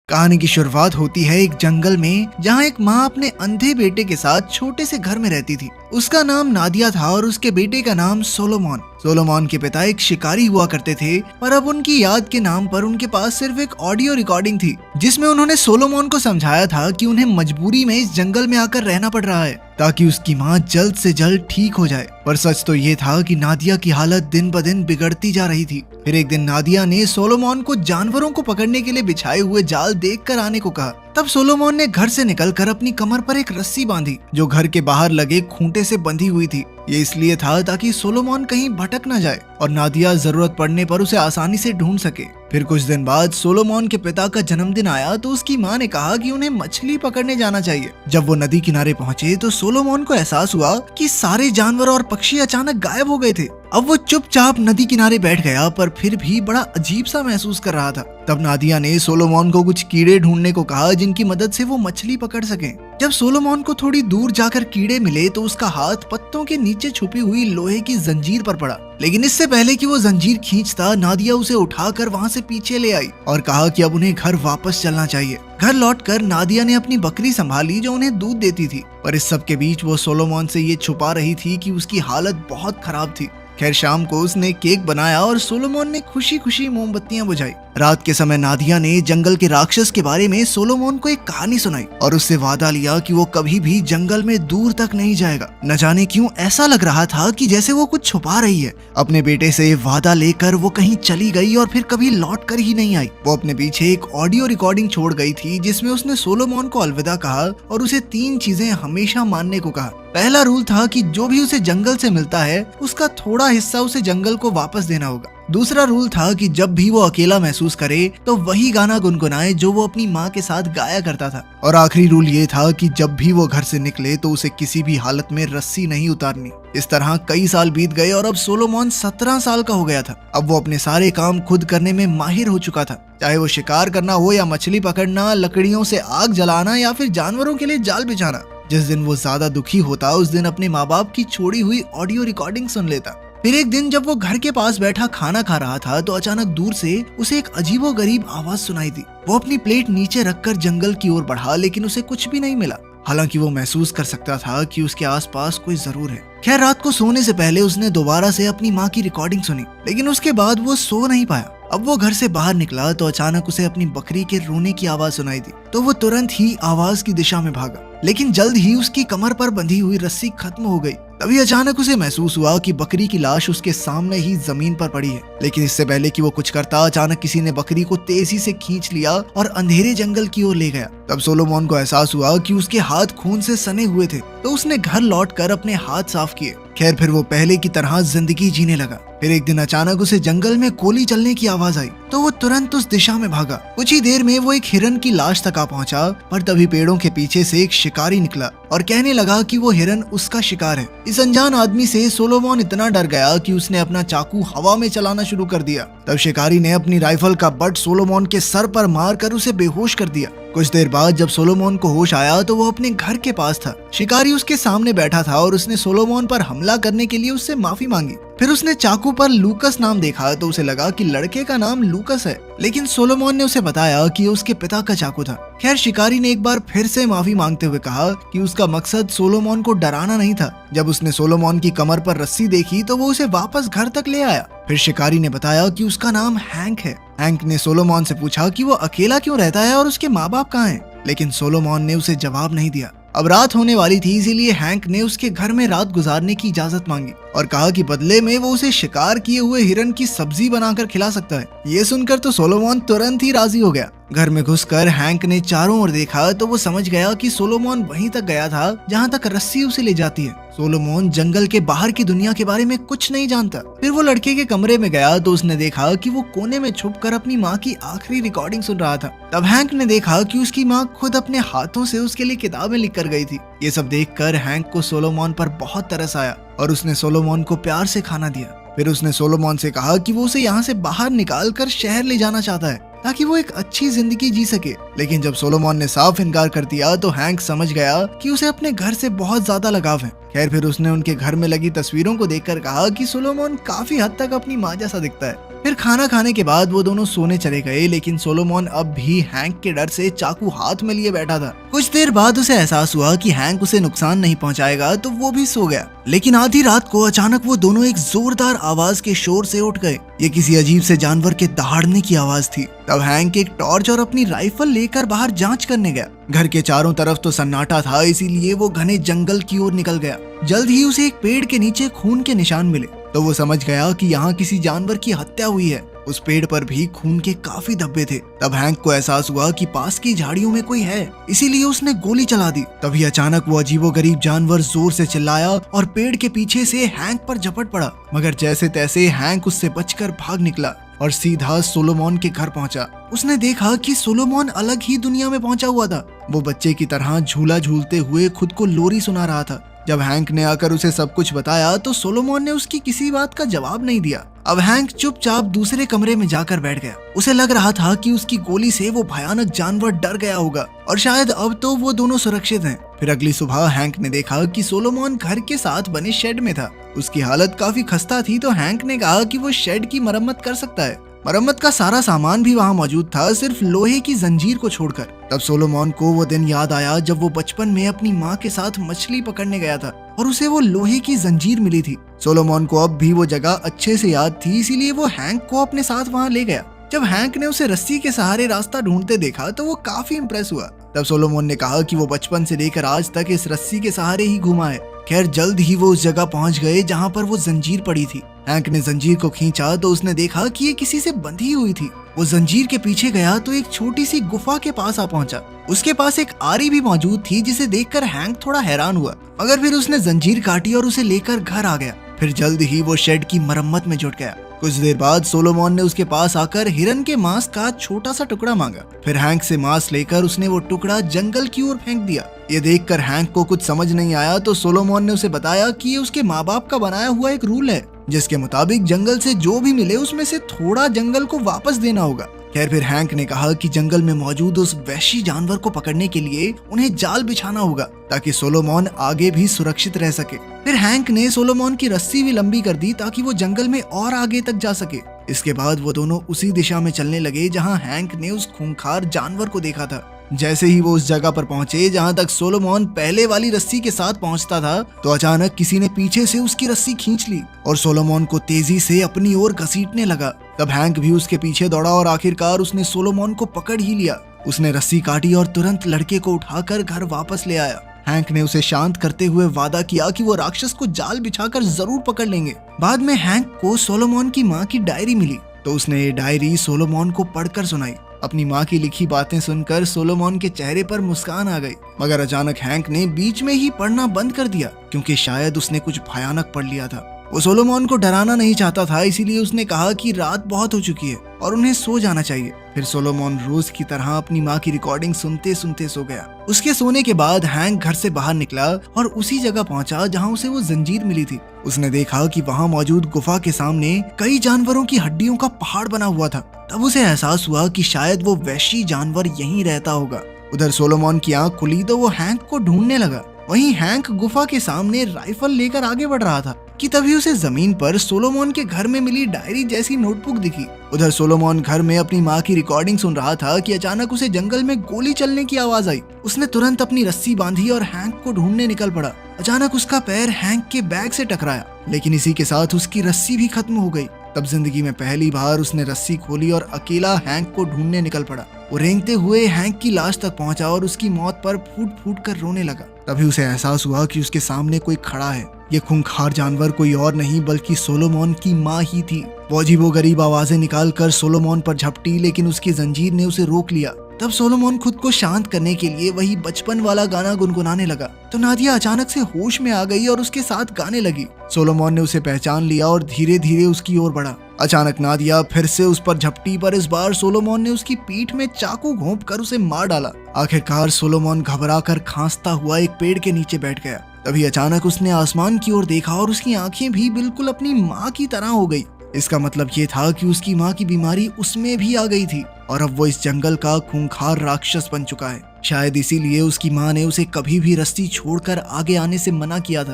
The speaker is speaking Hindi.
कहानी की शुरुआत होती है एक जंगल में, जहाँ एक माँ अपने अंधे बेटे के साथ छोटे से घर में रहती थी। उसका नाम नादिया था और उसके बेटे का नाम सोलोमन। सोलोमन के पिता एक शिकारी हुआ करते थे, पर अब उनकी याद के नाम पर उनके पास सिर्फ एक ऑडियो रिकॉर्डिंग थी, जिसमें उन्होंने सोलोमन को समझाया था कि उन्हें मजबूरी में इस जंगल में आकर रहना पड़ रहा है ताकि उसकी माँ जल्द से जल्द ठीक हो जाए। पर सच तो ये था कि नादिया की हालत दिन ब दिन बिगड़ती जा रही थी। फिर एक दिन नादिया ने सोलोमन को जानवरों को पकड़ने के लिए बिछाए हुए जाल देखकर आने को कहा। तब सोलोमन ने घर से निकलकर अपनी कमर पर एक रस्सी बांधी, जो घर के बाहर लगे खूंटे से बंधी हुई थी। ये इसलिए था ताकि सोलोमन कहीं भटक न जाए और नादिया जरूरत पड़ने पर उसे आसानी से ढूंढ सके। फिर कुछ दिन बाद सोलोमन के पिता का जन्मदिन आया तो उसकी माँ ने कहा कि उन्हें मछली पकड़ने जाना चाहिए। जब वो नदी किनारे पहुंचे तो सोलोमन को एहसास हुआ कि सारे जानवर और पक्षी अचानक गायब हो गए थे। अब वो चुपचाप नदी किनारे बैठ गया, पर फिर भी बड़ा अजीब सा महसूस कर रहा था। तब नादिया ने सोलोमन को कुछ कीड़े ढूंढने को कहा, जिनकी मदद से वो मछली पकड़ सके। जब सोलोमन को थोड़ी दूर जाकर कीड़े मिले तो उसका हाथ पत्तों के नीचे छुपी हुई लोहे की जंजीर पर पड़ा, लेकिन इससे पहले कि वो जंजीर खींचता, नादिया उसे उठाकर वहाँ से पीछे ले आई और कहा कि अब उन्हें घर वापस चलना चाहिए। घर लौटकर नादिया ने अपनी बकरी संभाली जो उन्हें दूध देती थी, पर इस सब के बीच वो सोलोमन से ये छुपा रही थी कि उसकी हालत बहुत खराब थी। खैर, शाम को उसने केक बनाया और सोलोमन ने खुशी खुशी मोमबत्तियां बुझाई। रात के समय नादिया ने जंगल के राक्षस के बारे में सोलोमन को एक कहानी सुनाई और उससे वादा लिया कि वो कभी भी जंगल में दूर तक नहीं जाएगा। न जाने क्यों ऐसा लग रहा था कि जैसे वो कुछ छुपा रही है। अपने बेटे से वादा लेकर वो कहीं चली गई और फिर कभी लौट कर ही नहीं आई। वो अपने पीछे एक ऑडियो रिकॉर्डिंग छोड़ गई थी, जिसमें उसने सोलोमन को अलविदा कहा और उसे 3 चीजें हमेशा मानने को कहा। पहला रूल था कि जो भी उसे जंगल से मिलता है, उसका थोड़ा हिस्सा उसे जंगल को वापस देना होगा। दूसरा रूल था कि जब भी वो अकेला महसूस करे तो वही गाना गुनगुनाए जो वो अपनी माँ के साथ गाया करता था। और आखिरी रूल ये था कि जब भी वो घर से निकले तो उसे किसी भी हालत में रस्सी नहीं उतारनी। इस तरह कई साल बीत गए और अब सोलोमन 17 साल का हो गया था। अब वो अपने सारे काम खुद करने में माहिर हो चुका था, चाहे वो शिकार करना हो या मछली पकड़ना, लकड़ियों से आग जलाना या फिर जानवरों के लिए जाल बिछाना। जिस दिन वो ज्यादा दुखी होता, उस दिन अपने माँ बाप की छोड़ी हुई ऑडियो रिकॉर्डिंग सुन लेता। फिर एक दिन जब वो घर के पास बैठा खाना खा रहा था तो अचानक दूर से उसे एक अजीबोगरीब आवाज सुनाई दी। वो अपनी प्लेट नीचे रखकर जंगल की ओर बढ़ा, लेकिन उसे कुछ भी नहीं मिला। हालांकि वो महसूस कर सकता था कि उसके आसपास कोई जरूर है। खैर, रात को सोने से पहले उसने दोबारा से अपनी माँ की रिकॉर्डिंग सुनी, लेकिन उसके बाद वो सो नहीं पाया। अब वो घर से बाहर निकला तो अचानक उसे अपनी बकरी के रोने की आवाज सुनाई दी। तो वो तुरंत ही आवाज की दिशा में भागा, लेकिन जल्द ही उसकी कमर पर बंधी हुई रस्सी खत्म हो गई। तभी अचानक उसे महसूस हुआ कि बकरी की लाश उसके सामने ही जमीन पर पड़ी है। लेकिन इससे पहले कि वो कुछ करता, अचानक किसी ने बकरी को तेजी से खींच लिया और अंधेरे जंगल की ओर ले गया। तब सोलोमन को एहसास हुआ कि उसके हाथ खून से सने हुए थे, तो उसने घर लौटकर अपने हाथ साफ किए। खैर, फिर वो पहले की तरह जिंदगी जीने लगा। फिर एक दिन अचानक उसे जंगल में गोली चलने की आवाज आई, तो वो तुरंत उस दिशा में भागा। कुछ ही देर में वो एक हिरन की लाश तक आ पहुंचा, पर तभी पेड़ों के पीछे से एक शिकारी निकला और कहने लगा कि वो हिरन उसका शिकार है। इस अनजान आदमी से सोलोमन इतना डर गया कि उसने अपना चाकू हवा में चलाना शुरू कर दिया। तब शिकारी ने अपनी राइफल का बट सोलोमन के सर पर मारकर उसे बेहोश कर दिया। कुछ देर बाद जब सोलोमन को होश आया तो वो अपने घर के पास था। शिकारी उसके सामने बैठा था और उसने सोलोमन पर हमला करने के लिए उससे माफी मांगी। फिर उसने चाकू पर लूकस नाम देखा तो उसे लगा कि लड़के का नाम लूकस है, लेकिन सोलोमन ने उसे बताया कि उसके पिता का चाकू था। खैर, शिकारी ने एक बार फिर से माफी मांगते हुए कहा कि उसका मकसद सोलोमन को डराना नहीं था। जब उसने सोलोमन की कमर पर रस्सी देखी तो वो उसे वापस घर तक ले आया। फिर शिकारी ने बताया कि उसका नाम हैंक है। हैंक ने सोलोमन से पूछा कि वो अकेला क्यों रहता है और उसके माँ बाप कहाँ हैं, लेकिन सोलोमन ने उसे जवाब नहीं दिया। अब रात होने वाली थी, इसीलिए हैंक ने उसके घर में रात गुजारने की इजाजत मांगी और कहा कि बदले में वो उसे शिकार किए हुए हिरन की सब्जी बनाकर खिला सकता है। ये सुनकर तो सोलोमन तुरंत ही राजी हो गया। घर में घुसकर हैंक ने चारों ओर देखा तो वो समझ गया कि सोलोमन वहीं तक गया था जहाँ तक रस्सी उसे ले जाती है। सोलोमन जंगल के बाहर की दुनिया के बारे में कुछ नहीं जानता। फिर वो लड़के के कमरे में गया तो उसने देखा कि वो कोने में छुपकर अपनी माँ की आखिरी रिकॉर्डिंग सुन रहा था। तब हैंक ने देखा कि उसकी माँ खुद अपने हाथों से उसके लिए किताबें लिख कर गई थी। ये सब देखकर हैंक को सोलोमन पर बहुत तरस आया और उसने सोलोमन को प्यार से खाना दिया। फिर उसने सोलोमन से कहा कि वो उसे यहाँ से बाहर निकाल कर शहर ले जाना चाहता है, ताकि वो एक अच्छी जिंदगी जी सके। लेकिन जब सोलोमन ने साफ इनकार कर दिया तो हैंक समझ गया कि उसे अपने घर से बहुत ज्यादा लगाव है। खैर फिर उसने उनके घर में लगी तस्वीरों को देखकर कहा कि सोलोमन काफी हद तक अपनी माँ जैसा दिखता है। फिर खाना खाने के बाद वो दोनों सोने चले गए, लेकिन सोलोमन अब भी हैंक के डर से चाकू हाथ में लिए बैठा था। कुछ देर बाद उसे एहसास हुआ कि हैंक उसे नुकसान नहीं पहुंचाएगा, तो वो भी सो गया। लेकिन आधी रात को अचानक वो दोनों एक जोरदार आवाज के शोर से उठ गए। ये किसी अजीब से जानवर के दहाड़ने की आवाज थी। तब हैंक एक टॉर्च और अपनी राइफल लेकर बाहर जांच करने गया। घर के चारों तरफ तो सन्नाटा था, इसीलिए वो घने जंगल की ओर निकल गया। जल्द ही उसे एक पेड़ के नीचे खून के निशान मिले, तो वो समझ गया कि यहाँ किसी जानवर की हत्या हुई है। उस पेड़ पर भी खून के काफी धब्बे थे। तब हैंक को एहसास हुआ कि पास की झाड़ियों में कोई है, इसीलिए उसने गोली चला दी। तभी अचानक वो अजीबोगरीब जानवर जोर से चिल्लाया और पेड़ के पीछे से हैंक पर झपट पड़ा। मगर जैसे तैसे हैंक उससे बचकर भाग निकला और सीधा सोलोमन के घर पहुंचा। उसने देखा कि सोलोमन अलग ही दुनिया में पहुंचा हुआ था। वो बच्चे की तरह झूला झूलते हुए खुद को लोरी सुना रहा था। जब हैंक ने आकर उसे सब कुछ बताया तो सोलोमन ने उसकी किसी बात का जवाब नहीं दिया। अब हैंक चुपचाप दूसरे कमरे में जाकर बैठ गया। उसे लग रहा था कि उसकी गोली से वो भयानक जानवर डर गया होगा और शायद अब तो वो दोनों सुरक्षित हैं। फिर अगली सुबह हैंक ने देखा कि सोलोमन घर के साथ बने शेड में था। उसकी हालत काफी खस्ता थी, तो हैंक ने कहा कि वो शेड की मरम्मत कर सकता है। मरम्मत का सारा सामान भी वहाँ मौजूद था, सिर्फ लोहे की जंजीर को छोड़कर। तब सोलोमन को वो दिन याद आया जब वो बचपन में अपनी माँ के साथ मछली पकड़ने गया था और उसे वो लोहे की जंजीर मिली थी। सोलोमन को अब भी वो जगह अच्छे से याद थी, इसीलिए वो हैंक को अपने साथ वहाँ ले गया। जब हैंक ने उसे रस्सी के सहारे रास्ता ढूंढते देखा तो वो काफी इम्प्रेस हुआ। तब सोलोमन ने कहा कि वो बचपन से लेकर आज तक इस रस्सी के सहारे ही घूमा है। खैर जल्द ही वो उस जगह पहुंच गए जहां पर वो जंजीर पड़ी थी। हैंक ने जंजीर को खींचा तो उसने देखा कि ये किसी से बंधी हुई थी। वो जंजीर के पीछे गया तो एक छोटी सी गुफा के पास आ पहुंचा। उसके पास एक आरी भी मौजूद थी, जिसे देखकर हैंक थोड़ा हैरान हुआ, मगर फिर उसने जंजीर काटी और उसे लेकर घर आ गया। फिर जल्द ही वो शेड की मरम्मत में जुट गया। कुछ देर बाद सोलोमन ने उसके पास आकर हिरन के मांस का छोटा सा टुकड़ा मांगा। फिर हैंक से मांस लेकर उसने वो टुकड़ा जंगल की ओर फेंक दिया। ये देखकर हैंक को कुछ समझ नहीं आया, तो सोलोमन ने उसे बताया कि ये उसके माँ बाप का बनाया हुआ एक रूल है, जिसके मुताबिक जंगल से जो भी मिले उसमें से थोड़ा जंगल को वापस देना होगा। खैर फिर हैंक ने कहा कि जंगल में मौजूद उस वहशी जानवर को पकड़ने के लिए उन्हें जाल बिछाना होगा, ताकि सोलोमन आगे भी सुरक्षित रह सके। फिर हैंक ने सोलोमन की रस्सी भी लंबी कर दी ताकि वो जंगल में और आगे तक जा सके। इसके बाद वो दोनों उसी दिशा में चलने लगे जहाँ हैंक ने उस खूंखार जानवर को देखा था। जैसे ही वो उस जगह पर पहुंचे जहां तक सोलोमन पहले वाली रस्सी के साथ पहुंचता था, तो अचानक किसी ने पीछे से उसकी रस्सी खींच ली और सोलोमन को तेजी से अपनी ओर घसीटने लगा। तब हैंक भी उसके पीछे दौड़ा और आखिरकार उसने सोलोमन को पकड़ ही लिया। उसने रस्सी काटी और तुरंत लड़के को उठाकर घर वापस ले आया। हैंक ने उसे शांत करते हुए वादा किया कि वो राक्षस को जाल बिछाकर जरूर पकड़ लेंगे। बाद में हैंक को सोलोमन की माँ की डायरी मिली, तो उसने ये डायरी सोलोमन को पढ़कर सुनाई। अपनी माँ की लिखी बातें सुनकर सोलोमन के चेहरे पर मुस्कान आ गई, मगर अचानक हैंक ने बीच में ही पढ़ना बंद कर दिया, क्योंकि शायद उसने कुछ भयानक पढ़ लिया था। वो सोलोमन को डराना नहीं चाहता था, इसीलिए उसने कहा कि रात बहुत हो चुकी है और उन्हें सो जाना चाहिए। फिर सोलोमन रोज की तरह अपनी माँ की रिकॉर्डिंग सुनते सुनते सो गया। उसके सोने के बाद हैंक घर से बाहर निकला और उसी जगह पहुंचा जहां उसे वो जंजीर मिली थी। उसने देखा कि वहां मौजूद गुफा के सामने कई जानवरों की हड्डियों का पहाड़ बना हुआ था। तब उसे एहसास हुआ कि शायद वो वहशी जानवर यहीं रहता होगा। उधर सोलोमन की आंख खुली तो वो हैंक को ढूंढने लगा। वहीं हैंक गुफा के सामने राइफल लेकर आगे बढ़ रहा था कि तभी उसे जमीन पर सोलोमन के घर में मिली डायरी जैसी नोटबुक दिखी। उधर सोलोमन घर में अपनी माँ की रिकॉर्डिंग सुन रहा था कि अचानक उसे जंगल में गोली चलने की आवाज आई। उसने तुरंत अपनी रस्सी बांधी और हैंक को ढूंढने निकल पड़ा। अचानक उसका पैर हैंक के बैग से टकराया, लेकिन इसी के साथ उसकी रस्सी भी खत्म हो गई। तब जिंदगी में पहली बार उसने रस्सी खोली और अकेला हैंक को ढूंढने निकल पड़ा। वो रेंगते हुए हैंक की लाश तक पहुंचा और उसकी मौत पर फूट फूट कर रोने लगा। तभी उसे एहसास हुआ कि उसके सामने कोई खड़ा है। ये खूंखार जानवर कोई और नहीं बल्कि सोलोमन की माँ ही थी। वो अजीबोगरीब आवाजें निकाल कर सोलोमन पर झपटी, लेकिन उसकी जंजीर ने उसे रोक लिया। तब सोलोमन खुद को शांत करने के लिए वही बचपन वाला गाना गुनगुनाने लगा, तो नादिया अचानक से होश में आ गई और उसके साथ गाने लगी। सोलोमन ने उसे पहचान लिया और धीरे धीरे उसकी ओर बढ़ा। अचानक नादिया फिर से उस पर झपटी, पर इस बार सोलोमन ने उसकी पीठ में चाकू घोंप कर उसे मार डाला। आखिरकार सोलोमन घबराकर खांसता हुआ एक पेड़ के नीचे बैठ गया। तभी अचानक उसने आसमान की ओर देखा और उसकी आंखें भी बिल्कुल अपनी माँ की तरह हो गई। इसका मतलब ये था कि उसकी माँ की बीमारी उसमें भी आ गई थी। और अब वो इस जंगल का खूंखार राक्षस बन चुका है। शायद इसीलिए उसकी माँ ने उसे कभी भी रस्सी छोड़कर आगे आने से मना किया था।